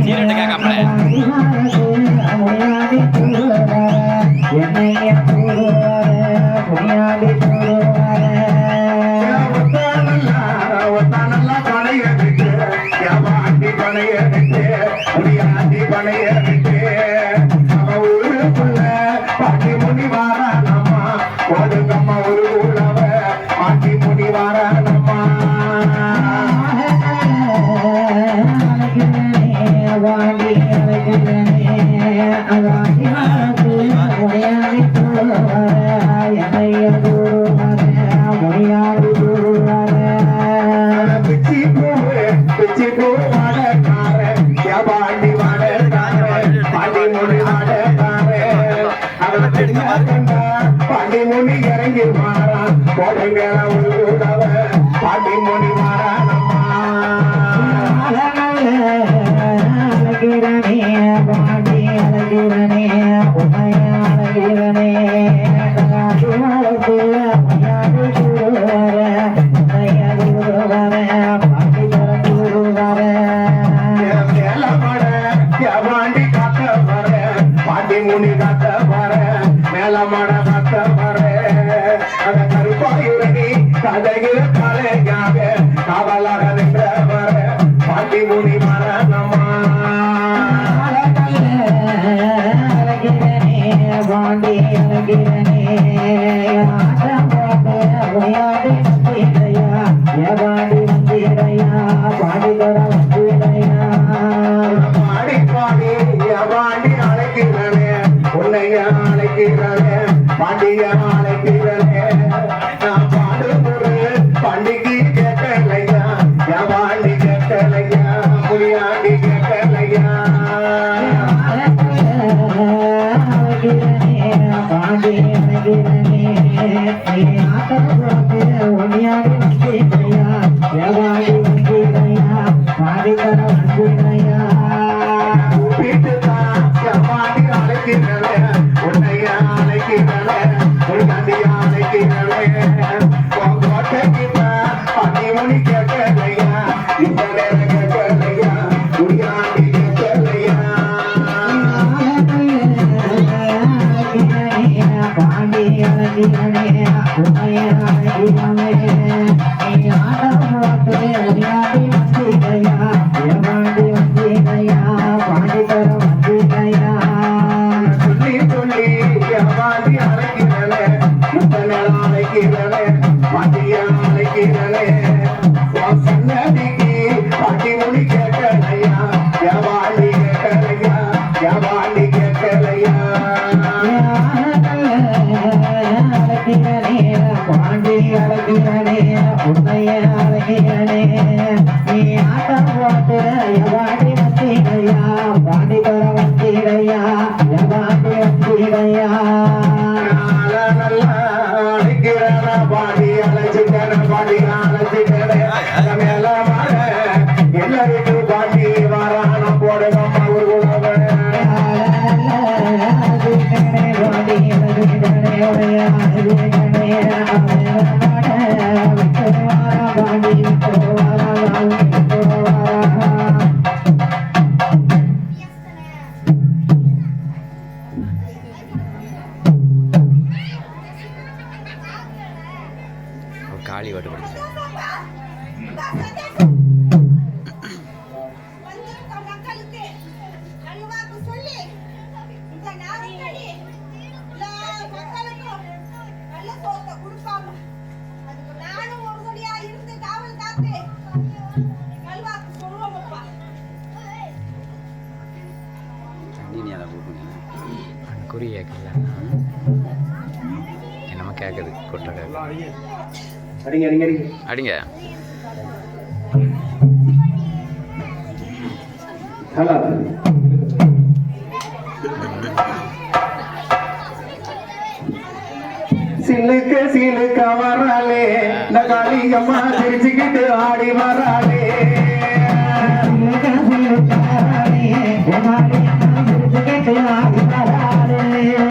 சீரட்டு கேட்காம பாண்டி முனி இறங்கி மாறா போடுங்க பாண்டி முனி மாறா அழகிரனே பாண்டி அழகிரனே அழகிரனே பாண்டி காத்த வர பாண்டி முனி காத்த வர மேலமட காத்த வர கருப்பாயுரணி கதைகிற கலையாக காவலாக நின்ற வர பாண்டி முனி மரணமா அழகிரனே பாண்டி அழகிரனே பாண்டி வந்திரையா பாண்டி தர வந்திரையா பாடி பாடி பாண்டி அழைக்கிறனே உன்னைய அழைக்கிறனே பாண்டிய அழைக்கிறனே நான் பாடுமுறை பண்டிகை கேட்கலையா என் பாண்டி கேட்கலையா புலியாண்டி கேட்கலையா பாண்டி அழைக்கிறனே உன்னையாடி வந்திரையா பாண்டி வந்திரையா பாண்டி தர வந்திரையா பாண்டி அழைக்கிறனே உன்னைய அழைக்கிறனே உள்காண்டி அழைக்கிறனே பாண்டி முனி கேட்கலையா இந்த நேரம் கேட்கலையா உள்காண்டி கேட்கலையா பாண்டி அழைக்கிறனே உன்னைய அழைக்கிறனே பாண்டி வந்திரையா பாண்டி தர வந்திரையா சொல்லி சொல்லி பாண்டி அழைக்கிறனே இந்த நேரம் அழைக்கிறனே பாண்டிய அழைக்கிறனே சன்னதிக்கு பாண்டி முனி கேட்கலையா என் பாண்டி கேட்கலையா என் பாண்டி கேட்கலையா பாண்டி அழகிரனே உன்னைய அழகிரனே நீ ஆட்டம் போட்டு பாண்டி வந்திரையா பாண்டி தர வந்திரையா பாண்டி வந்திரையா நல்லா அழைக்கிறன பாண்டி அழைச்சிட்டன பாண்டி அழைச்சிட்டன மேல மாற எல்லாருக்கும் பாண்டி வாரான போடுங்கம்மா ஒரு காளி வாட்டு படிச்சு குறி கேட்கல என்னமோ கேட்குது கொட்டை அடிங்க அடிங்க அடிங்க ஹலோ சிலுக்கு சிலுக்க வராளே இந்த காளியம்மா சிரிச்சுக்கிட்டு ஆடி வராளே